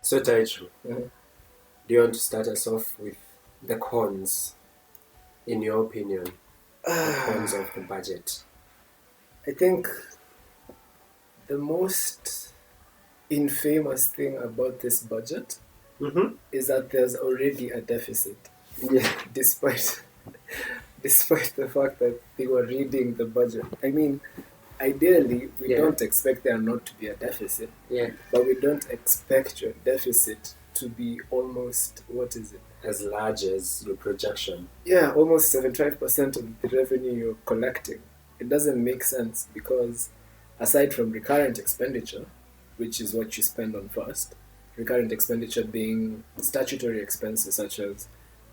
So, Taicho, Mhm. do you want to start us off with the cons, in your opinion, the cons of the budget? I think the most infamous thing about this budget Mm-hmm. is that there's already a deficit, Yeah. despite despite the fact that they were reading the budget. I mean, ideally, we Yeah. don't expect there not to be a deficit, Yeah. but we don't expect your deficit to be almost, what is it? As large as your projection. Yeah, almost 75% of the revenue you're collecting. It doesn't make sense because aside from recurrent expenditure, which is what you spend on first, recurrent expenditure being statutory expenses such as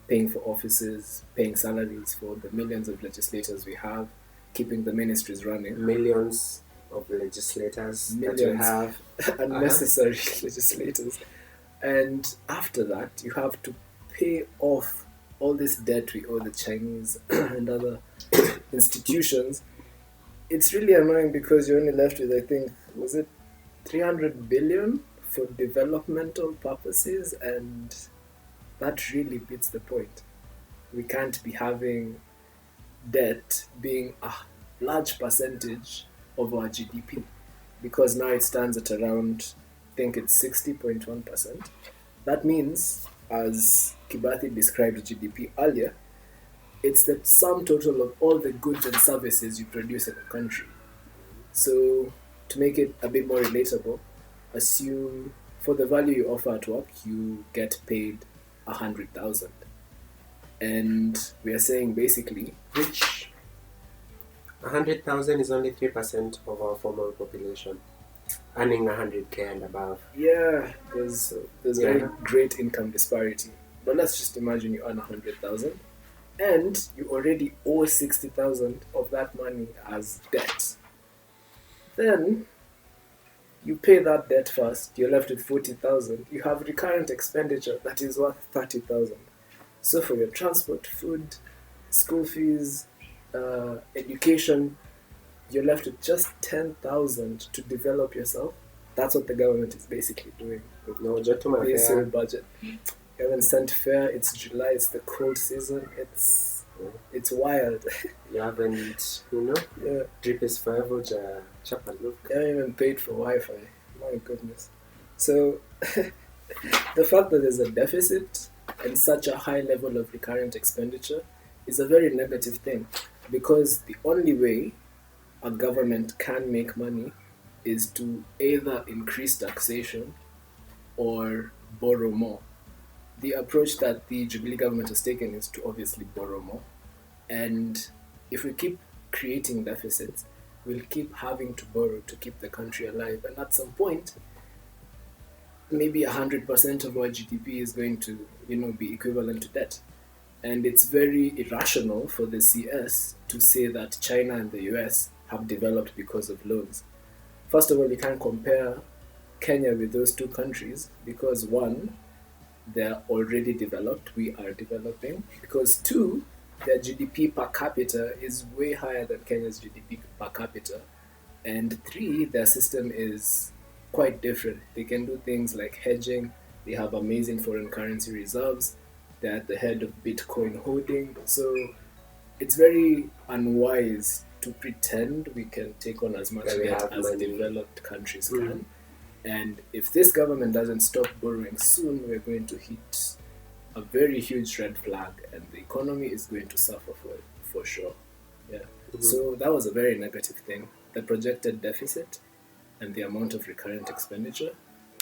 paying for offices, paying salaries for the millions of legislators we have, keeping the ministries running, Millions of legislators that you millions have. Uh-huh. unnecessary legislators. And after that, you have to pay off all this debt we owe the Chinese and other institutions. It's really annoying because you're only left with, I think, was it 300 billion for developmental purposes? And that really beats the point. We can't be having debt being a large percentage of our GDP because now it stands at around, I think it's 60.1%. That means, as Kibathi described GDP earlier, it's the sum total of all the goods and services you produce in a country. So, to make it a bit more relatable, assume for the value you offer at work, you get paid 100,000, and we are saying basically, Which 100,000 is only 3% of our formal population, earning 100K and above. yeah, there's a Yeah. very great income disparity. But let's just imagine you earn 100,000, and you already owe 60,000 of that money as debt. Then you pay that debt first, you're left with 40,000. You have recurrent expenditure that is worth 30,000. So for your transport, food, school fees, education, you're left with just 10,000 to develop yourself. That's what the government is basically doing with No, Jotuma this whole Fair. budget. You haven't sent fair, it's July, it's the cold season, it's wild. You haven't, Yeah, drip is forever, chapa look. you haven't even paid for Wi-Fi. My goodness. So the fact that there's a deficit and such a high level of recurrent expenditure is a very negative thing because the only way a government can make money is to either increase taxation or borrow more. The approach that the Jubilee government has taken is to obviously borrow more. And if we keep creating deficits, we'll keep having to borrow to keep the country alive. And at some point, maybe 100% of our GDP is going to, be equivalent to debt. And it's very irrational for the CS to say that China and the US have developed because of loans. First of all, you can't compare Kenya with those two countries because one, they're already developed, we are developing. Because two, their GDP per capita is way higher than Kenya's GDP per capita. And three, their system is quite different. They can do things like hedging, they have amazing foreign currency reserves, they're at the head of Bitcoin holding. So it's very unwise to pretend we can take on as much That we debt have as money. developed countries can. And if this government doesn't stop borrowing soon, we're going to hit a very huge red flag, and the economy is going to suffer for sure. Yeah. So that was a very negative thing. The projected deficit and the amount of recurrent expenditure,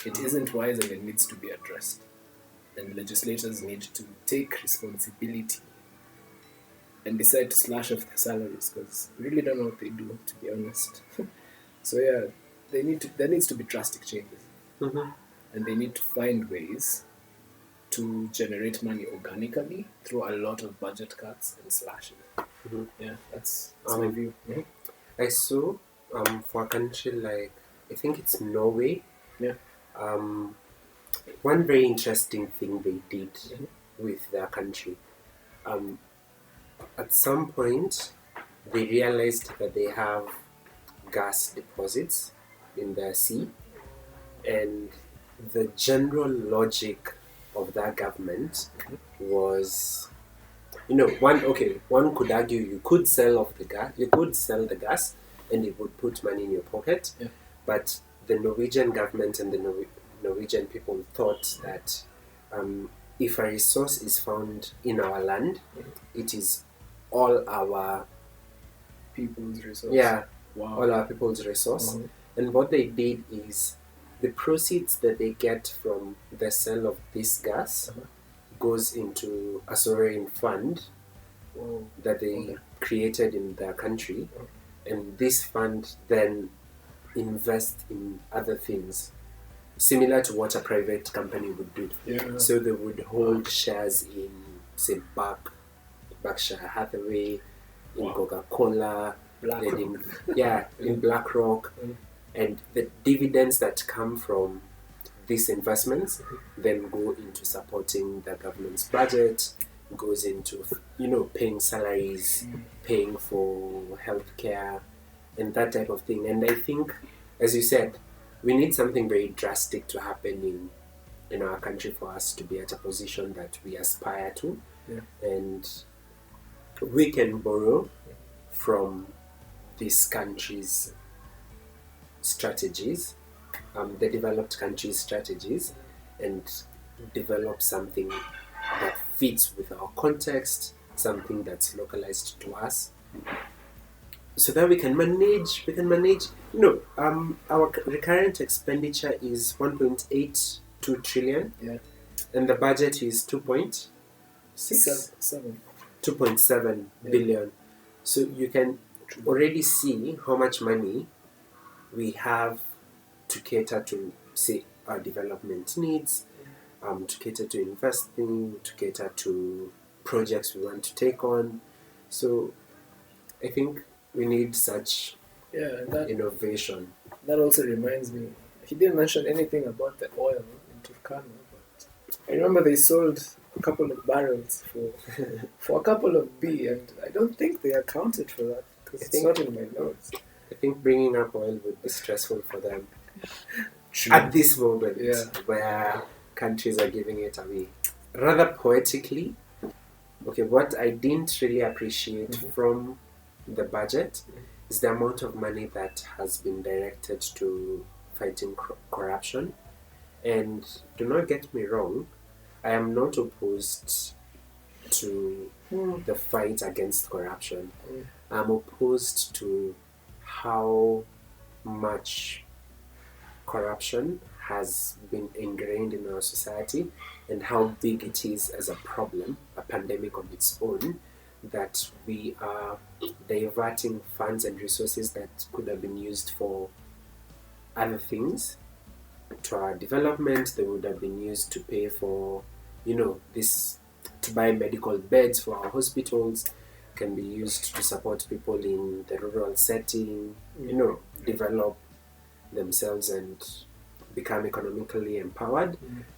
it isn't wise and it needs to be addressed. And legislators need to take responsibility and decide to slash off their salaries because we really don't know what they do, to be honest. So yeah, there needs to be drastic changes, Mm-hmm. and they need to find ways to generate money organically through a lot of budget cuts and slashes. Mm-hmm. Yeah, that's my view. Mhm. I saw for a country like, I think it's Norway, Yeah. one very interesting thing they did Mhm. with their country. At some point, they realized that they have gas deposits in the sea, and the general logic of that government was, one could argue you could sell off the gas, and it would put money in your pocket. Yeah. But the Norwegian government and the Norwegian people thought that if a resource is found in our land, it is all our People's resource. all Wow. our people's resource. Mhm. And what they did is the proceeds that they get from the sale of this gas goes into a sovereign fund Wow. that they Okay. created in their country, and this fund then invests in other things similar to what a private company would do. Yeah. So they would hold shares in, say, Berkshire Hathaway, in Wow. Coca-Cola, BlackRock. and in BlackRock, and the dividends that come from these investments then go into supporting the government's budget, goes into paying salaries, paying for healthcare, and that type of thing. And I think, as you said, we need something very drastic to happen in our country for us to be at a position that we aspire to. Yeah. And we can borrow from these countries' strategies, the developed countries' strategies, and develop something that fits with our context, something that's localized to us, so that we can manage. Our recurrent expenditure is 1.82 trillion, Yeah. and the budget is 2.6, Seven. 2.7 Yeah. billion. So you can already see how much money we have to cater to, say, our development needs, to cater to investing, to cater to projects we want to take on. So I think we need such Yeah, and innovation. that also reminds me. He didn't mention anything about the oil in Turkana, but I remember they sold a couple of barrels for a couple of B, and I don't think they accounted for that because it's not in my notes. I think bringing up oil would be stressful for them True. at this moment, Yeah. where countries are giving it away. Rather poetically, what I didn't really appreciate from the budget is the amount of money that has been directed to fighting corruption. And do not get me wrong, I am not opposed to the fight against corruption. I'm opposed to how much corruption has been ingrained in our society and how big it is as a problem, a pandemic on its own, that we are diverting funds and resources that could have been used for other things to our development. They would have been used to pay for, to buy medical beds for our hospitals, can be used to support people in the rural setting, develop themselves and become economically empowered,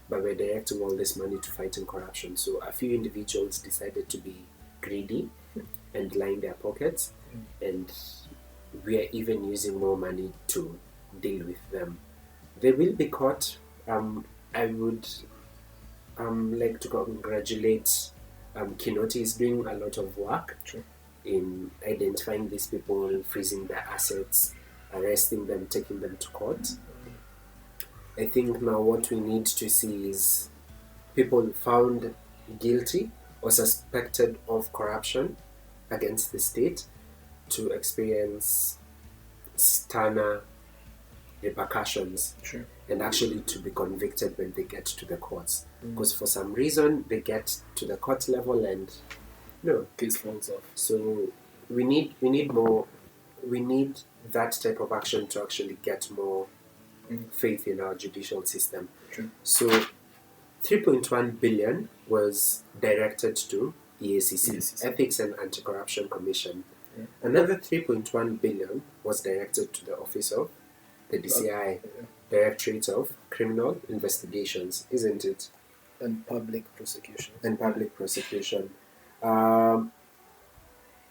but we're directing all this money to fighting corruption. So a few individuals decided to be greedy and line their pockets, and we are even using more money to deal with them. They will be caught. I would like to congratulate Kinoti. Is doing a lot of work in identifying these people, freezing their assets, arresting them, taking them to court. I think now what we need to see is people found guilty or suspected of corruption against the state to experience sterner repercussions, and actually to be convicted when they get to the courts. Because for some reason they get to the court level and case falls off. So we need more. We need that type of action to actually get more faith in our judicial system. So 3.1 billion was directed to EACC, Ethics and Anti-Corruption Commission. Another 3.1 billion was directed to the Office of the DCI, Directorate of Criminal Investigations, isn't it? And public prosecution.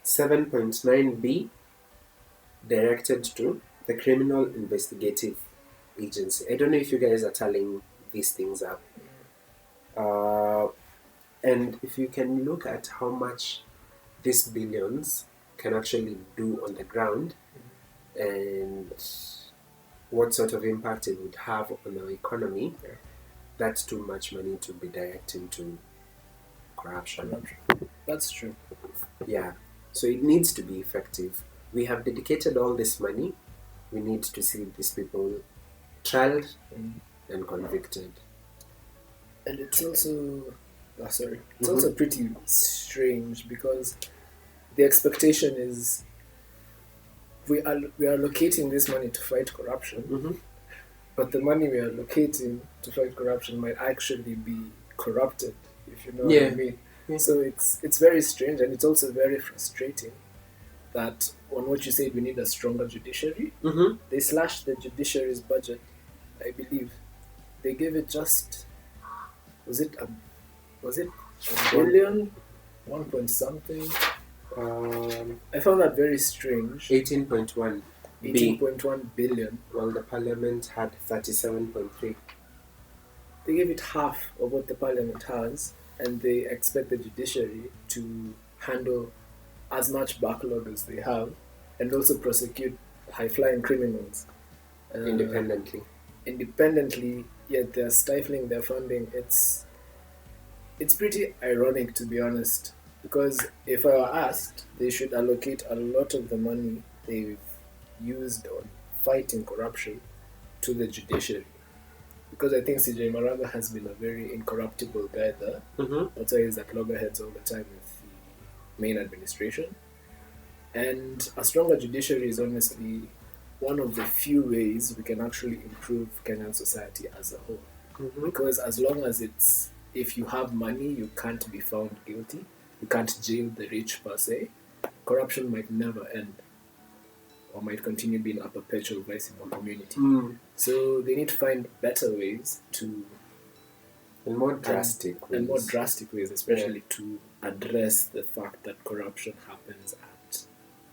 7.9B directed to the Criminal Investigative Agency. I don't know if you guys are tallying these things up. And if you can look at how much these billions can actually do on the ground and what sort of impact it would have on our economy, that's too much money to be directing to corruption. That's true. Yeah. So it needs to be effective. We have dedicated all this money. We need to see these people tried and convicted. And it's also, it's also pretty strange because the expectation is we are allocating this money to fight corruption, but the money we are allocating to fight corruption might actually be corrupted, if you know what I mean. Yeah. So it's very strange, and it's also very frustrating that on what you said, we need a stronger judiciary. They slashed the judiciary's budget, I believe. They gave it just, was it a billion? 1 point something? I found that very strange. 18.1. 18.1 billion. While the parliament had 37.3. They gave it half of what the parliament has, and they expect the judiciary to handle as much backlog as they have and also prosecute high-flying criminals. Independently, yet they're stifling their funding. It's pretty ironic, to be honest, because if I were asked, they should allocate a lot of the money they've used on fighting corruption to the judiciary. Because I think CJ Maraga has been a very incorruptible guy there. That's why he's at loggerheads all the time with the main administration. And a stronger judiciary is honestly one of the few ways we can actually improve Kenyan society as a whole. Because as long as if you have money, you can't be found guilty. You can't jail the rich per se. Corruption might never end, or might continue being a perpetual vice in the community. So they need to find better ways and more drastic ways, especially to address the fact that corruption happens at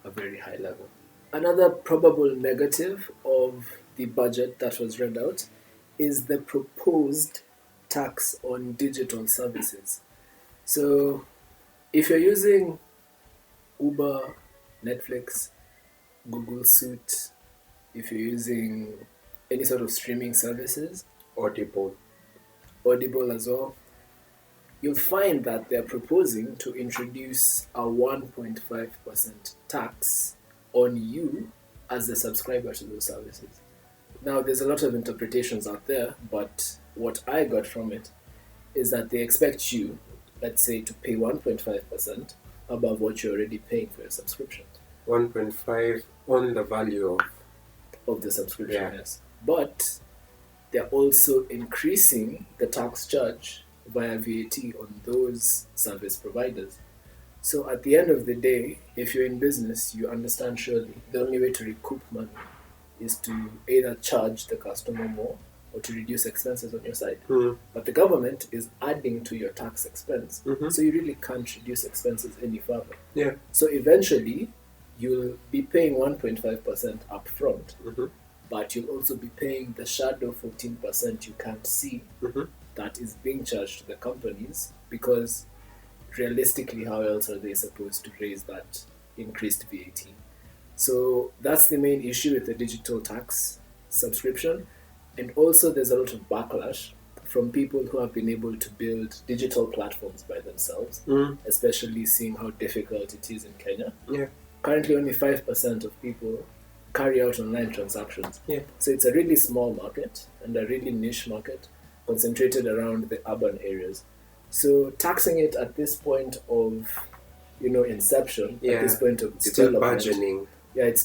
a very high level. Another probable negative of the budget that was read out is the proposed tax on digital services. So if you're using Uber, Netflix, Google Suite, if you're using any sort of streaming services, Audible as well, you'll find that they're proposing to introduce a 1.5% tax on you as a subscriber to those services. Now, there's a lot of interpretations out there, but what I got from it is that they expect you, let's say, to pay 1.5% above what you're already paying for your subscription. 1.5 on the value of the subscription, yes. But they're also increasing the tax charge via VAT on those service providers. So at the end of the day, if you're in business, you understand surely the only way to recoup money is to either charge the customer more or to reduce expenses on your side. But the government is adding to your tax expense. So you really can't reduce expenses any further. So eventually, you'll be paying 1.5% upfront, but you'll also be paying the shadow 14% you can't see that is being charged to the companies, because realistically, how else are they supposed to raise that increased VAT? So that's the main issue with the digital tax subscription. And also there's a lot of backlash from people who have been able to build digital platforms by themselves, especially seeing how difficult it is in Kenya. Currently only 5% of people carry out online transactions. So it's a really small market and a really niche market concentrated around the urban areas. So taxing it at this point of, inception, at this point of still development, burgeoning. It's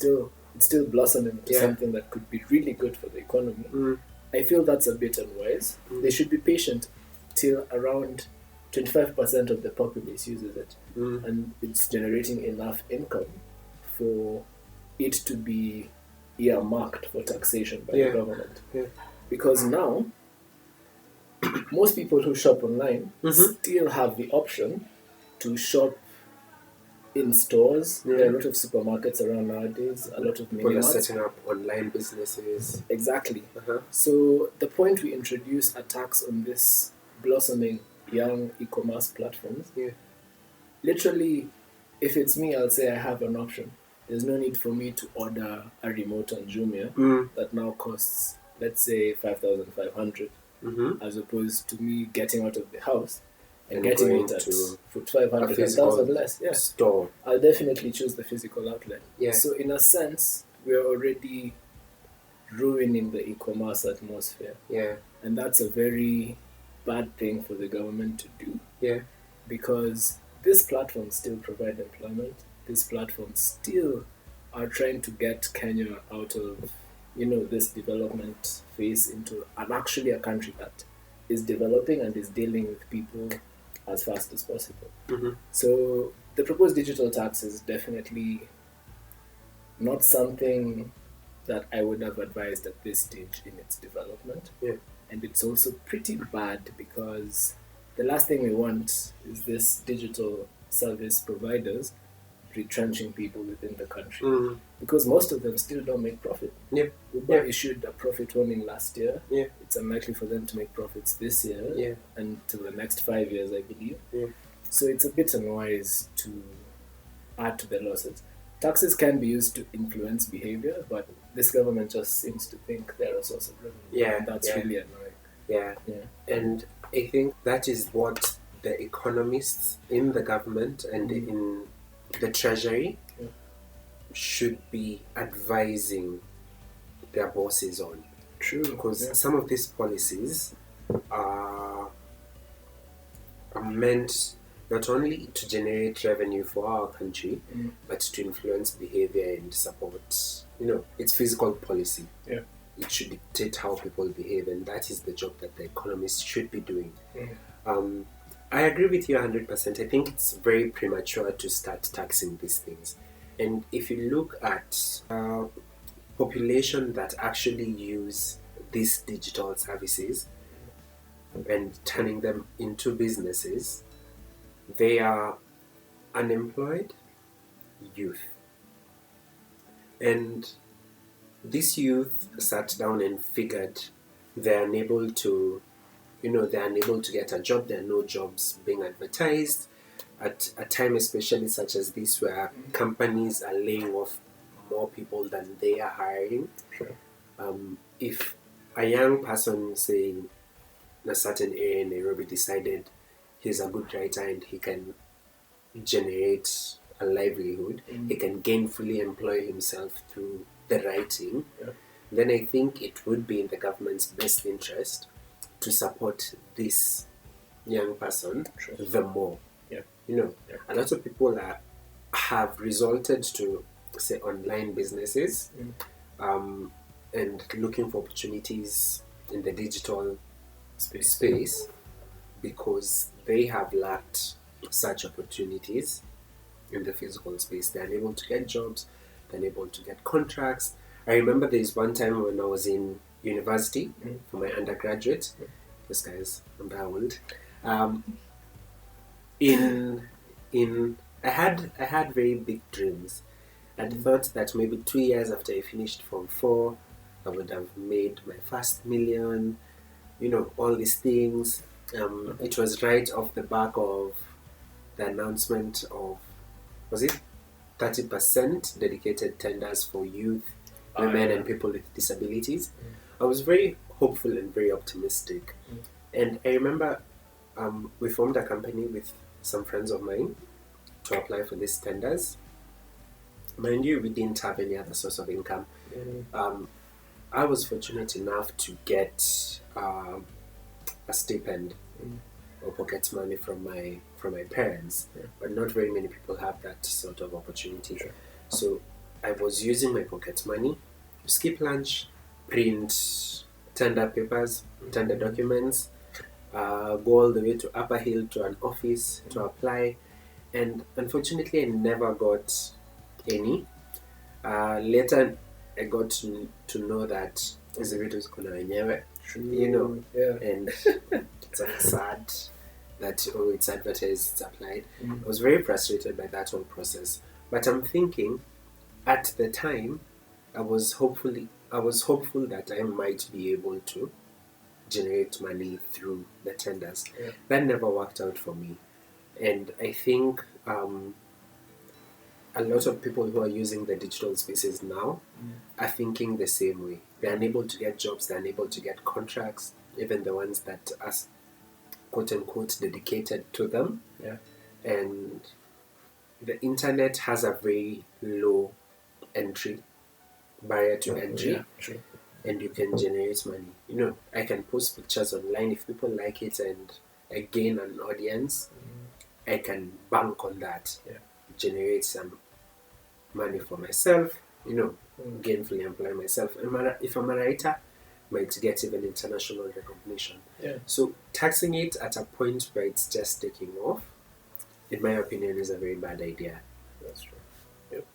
still blossoming into something that could be really good for the economy. I feel that's a bit unwise. They should be patient till around 25% of the populace uses it, and it's generating enough income for it to be earmarked for taxation by the government. Because now, most people who shop online still have the option to shop in stores. There are a lot of supermarkets around nowadays, a lot of People are mini-marts. setting up online businesses. Exactly. Uh-huh. So the point we introduce a tax on this blossoming young e-commerce platforms, Yeah. literally, if it's me, I'll say I have an option. There's no need for me to order a remote on Jumia that now costs, let's say, 5,500, as opposed to me getting out of the house and getting going it at to 500, a physical 1,000 less. Yeah. store. I'll definitely choose the physical outlet. Yeah. So in a sense, we're already ruining the e-commerce atmosphere. Yeah. And that's a very bad thing for the government to do. Yeah. Because these platforms still provide employment. These platforms still are trying to get Kenya out of, this development phase into actually a country that is developing and is dealing with people as fast as possible. So the proposed digital tax is definitely not something that I would have advised at this stage in its development. Yeah. And it's also pretty bad because the last thing we want is this digital service providers retrenching people within the country. Because most of them still don't make profit. Yep. Uber issued a profit warning last year. Yeah. It's unlikely for them to make profits this year. Yeah. Until the next 5 years, I believe. Yeah. So it's a bit unwise to add to the losses. Taxes can be used to influence behavior, but this government just seems to think they're a source of revenue. Yeah, And that's really annoying. Yeah. And I think that is what the economists in the government and in the treasury should be advising their bosses on. True. Because some of these policies are meant not only to generate revenue for our country, but to influence behavior and support, it's fiscal policy. Yeah. It should dictate how people behave, and that is the job that the economists should be doing. I agree with you 100%. I think it's very premature to start taxing these things. And if you look at population that actually use these digital services and turning them into businesses, they are unemployed youth. And this youth sat down and figured they're unable to get a job. There are no jobs being advertised at a time especially such as this, where companies are laying off more people than they are hiring. Sure. If a young person, say, in a certain area in Nairobi decided he's a good writer and he can generate a livelihood, he can gainfully employ himself through the writing, then I think it would be in the government's best interest to support this young person the more. A lot of people have resorted to, say, online businesses and looking for opportunities in the digital space because they have lacked such opportunities in the physical space. They're unable to get jobs, they're unable to get contracts. I remember there's one time when I was in university for my undergraduate. Yes, guys, I'm that old. I had very big dreams. I thought that maybe 2 years after I finished Form 4, I would have made my first million, all these things. It was right off the back of the announcement of, was it 30% dedicated tenders for youth, women and people with disabilities. I was very hopeful and very optimistic. And I remember we formed a company with some friends of mine to apply for these tenders. Mind you, we didn't have any other source of income. I was fortunate enough to get a stipend or pocket money from my parents, but not very many people have that sort of opportunity. So I was using my pocket money to skip lunch, print tender papers, tender documents, go all the way to Upper Hill to an office to apply, and unfortunately I never got any. Later I got to know that hizi vitu ziko na wenyewe, and it's a sad that, it's advertised, it's applied. Mm. I was very frustrated by that whole process. But I'm thinking, at the time, I was hopeful that I might be able to generate money through the tenders. Yeah. That never worked out for me. And I think a lot of people who are using the digital spaces now are thinking the same way. They're unable to get jobs, they're unable to get contracts, even the ones that are quote unquote dedicated to them. Yeah. And the internet has a very low barrier to entry. Yeah, true. And you can generate money. I can post pictures online. If people like it and I gain an audience, I can bank on that. Yeah. Generate some money for myself, gainfully employ myself. If I'm a writer, might get even international recognition. Yeah. So taxing it at a point where it's just taking off, in my opinion, is a very bad idea. That's true. Yep.